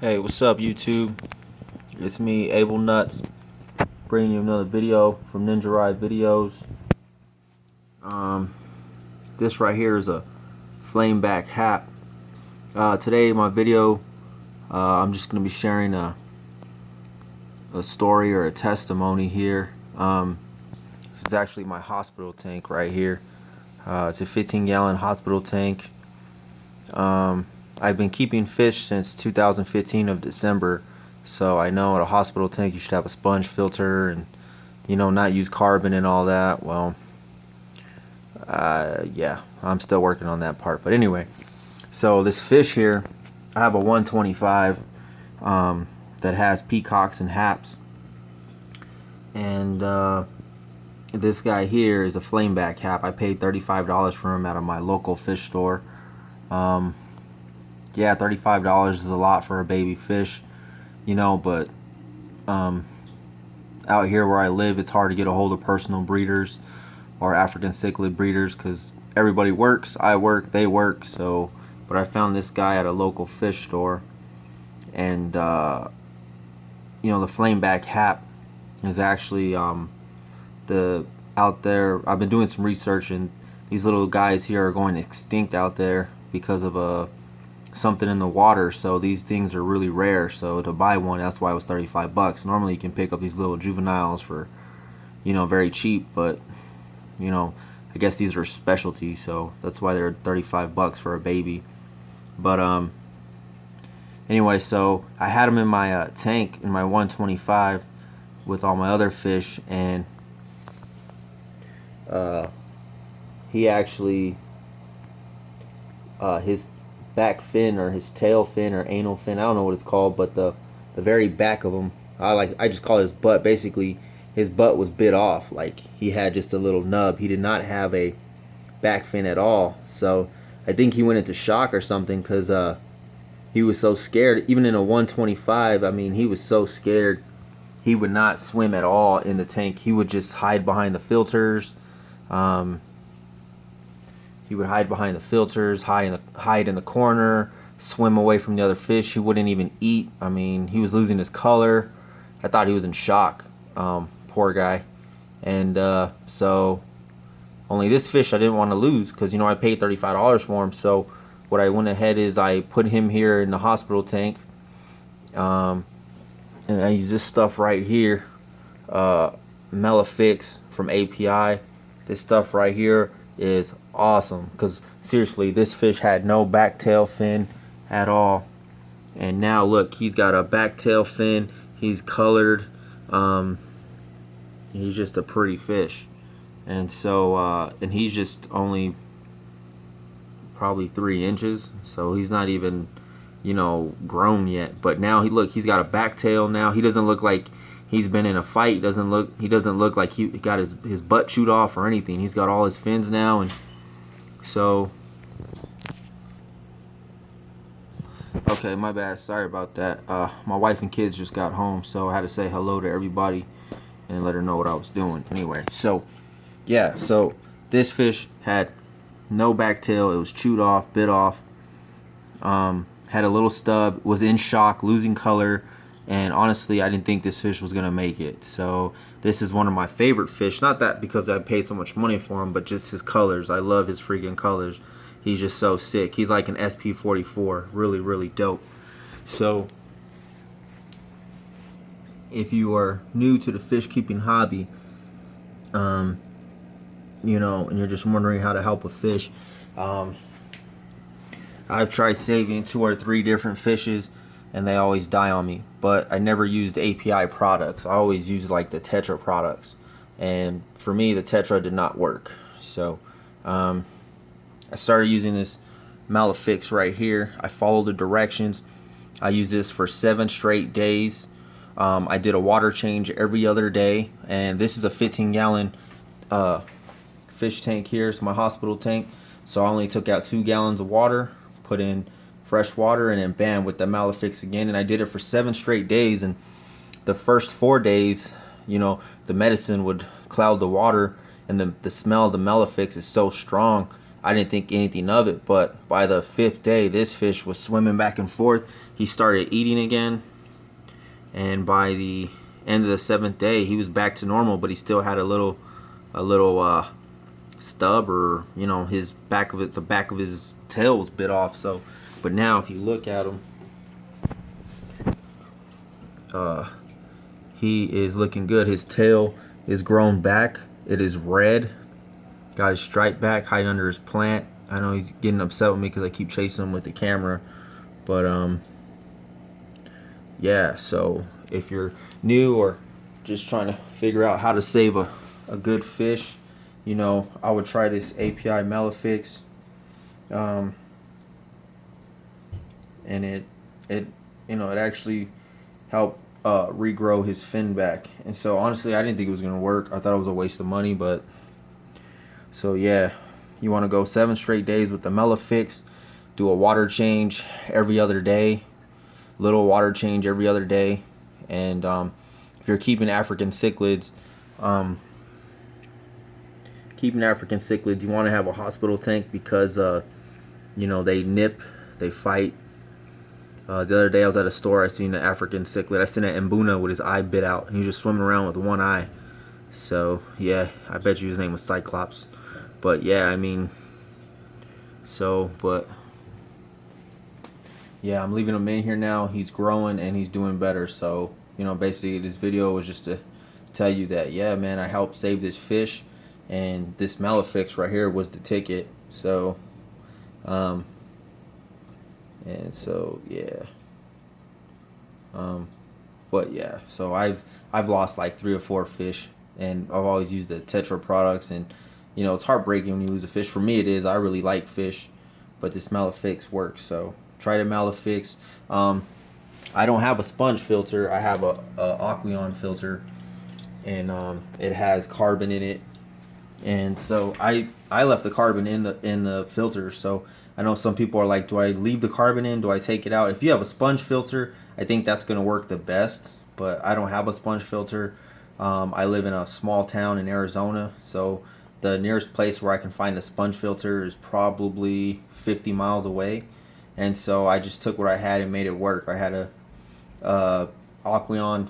Hey, what's up, YouTube? It's me, Able Nuts, bringing you another video from Ninja Ride Videos. Um, this right here is a Flameback Hap. Today, in my video, I'm just going to be sharing a story or a testimony here. This is actually my hospital tank right here. It's a 15-gallon hospital tank. I've been keeping fish since 2015 of December, so I know at a hospital tank you should have a sponge filter and not use carbon and all that. Well, yeah, I'm still working on that part. But anyway, so this fish here, I have a 125 that has peacocks and haps, and this guy here is a Flameback Hap. I paid $35 for him out of my local fish store. Yeah, $35 is a lot for a baby fish, but out here where I live, it's hard to get a hold of personal breeders or African cichlid breeders because everybody works. I work, they work. So, but I found this guy at a local fish store, and the Flameback Hap is actually the out there. I've been doing some research, and these little guys here are going extinct out there because of something in the water. So these things are really rare. So to buy one, that's why it was 35 bucks. Normally you can pick up these little juveniles for very cheap, but I guess these are specialty, so that's why they're 35 bucks for a baby. But anyway, so I had them in my tank in my 125 with all my other fish, and he actually his back fin or his tail fin or anal fin, I don't know what it's called, but the very back of him, I just call it his butt. Basically his butt was bit off. Like, he had just a little nub. He did not have a back fin at all. So I think he went into shock or something, because he was so scared. Even in a 125, I mean, he was so scared he would not swim at all in the tank. He would just hide behind the filters. He would hide behind the filters, hide in the corner, swim away from the other fish. He wouldn't even eat. I mean, he was losing his color. I thought he was in shock. Poor guy. And so only this fish I didn't want to lose, because I paid $35 for him. So what I went ahead is I put him here in the hospital tank, and I use this stuff right here, Melafix from API. This stuff right here is awesome, because seriously, this fish had no back tail fin at all, and now look, he's got a back tail fin. He's colored. He's just a pretty fish. And so and he's just only probably 3 inches, so he's not even grown yet. But now he's got a back tail now. He doesn't look like he's been in a fight. He doesn't look like he got his butt chewed off or anything. He's got all his fins now. And so, okay, my bad, sorry about that. My wife and kids just got home, so I had to say hello to everybody and let her know what I was doing. Anyway, so yeah, so this fish had no back tail. It was chewed off, bit off, had a little stub, was in shock, losing color, and honestly, I didn't think this fish was gonna make it. So this is one of my favorite fish. Not that because I paid so much money for him, but just his colors. I love his freaking colors. He's just so sick. He's like an SP44. Really, really dope. So if you are new to the fish keeping hobby, and you're just wondering how to help a fish, I've tried saving 2 or 3 different fishes, and they always die on me. But I never used API products. I always used like the Tetra products, and for me, the Tetra did not work. So I started using this Melafix right here. I followed the directions. I used this for 7 straight days. I did a water change every other day, and this is a 15-gallon fish tank here. It's my hospital tank, so I only took out 2 gallons of water, put in fresh water, and then bam, with the Melafix again. And I did it for 7 straight days. And the first 4 days, the medicine would cloud the water, and the smell of the Melafix is so strong, I didn't think anything of it. But by the 5th day, this fish was swimming back and forth. He started eating again, and by the end of the 7th day, he was back to normal, but he still had a little stub, or his back of it, the back of his tail was bit off. So, but now if you look at him, he is looking good. His tail is grown back. It is red. Got his stripe back, hiding under his plant. I know he's getting upset with me because I keep chasing him with the camera, but yeah. So if you're new or just trying to figure out how to save a good fish, I would try this API Melafix, and it actually helped regrow his fin back. And so honestly, I didn't think it was gonna work. I thought it was a waste of money, but so yeah, you want to go 7 straight days with the Melafix. Do a water change every other day, little water change every other day, and if you're keeping African cichlids, you want to have a hospital tank because they nip, they fight. The other day I was at a store, I seen an African cichlid. I seen an Mbuna with his eye bit out. He was just swimming around with one eye. So yeah, I bet you his name was Cyclops. But yeah, I mean, but yeah, I'm leaving him in here now. He's growing and he's doing better. So basically this video was just to tell you that, yeah, man, I helped save this fish, and this Melafix right here was the ticket. So and so yeah, but yeah, so I've lost like 3 or 4 fish, and I've always used the Tetra products, and it's heartbreaking when you lose a fish. For me it is. I really like fish, but this Melafix works. So try the Melafix. I don't have a sponge filter. I have a Aqueon filter, and it has carbon in it, and so I left the carbon in the filter. So I know some people are like, do I leave the carbon in? Do I take it out? If you have a sponge filter, I think that's going to work the best, but I don't have a sponge filter. I live in a small town in Arizona, so the nearest place where I can find a sponge filter is probably 50 miles away, and so I just took what I had and made it work. I had a Aqueon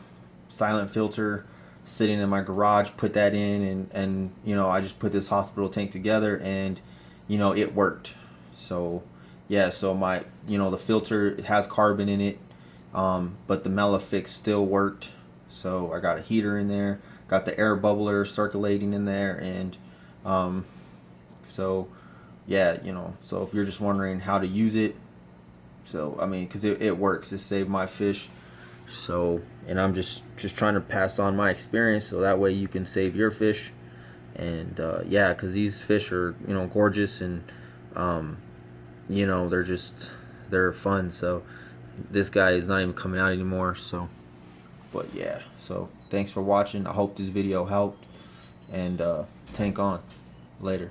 silent filter sitting in my garage, put that in, and I just put this hospital tank together, and it worked. So yeah, so my the filter, it has carbon in it, but the Melafix still worked. So I got a heater in there, got the air bubbler circulating in there, and so yeah, so if you're just wondering how to use it, so I mean, because it works. It saved my fish. So, and I'm just trying to pass on my experience, so that way you can save your fish. And yeah, because these fish are gorgeous, and they're fun. So this guy is not even coming out anymore. So, but yeah, so thanks for watching. I hope this video helped, and tank on. Later.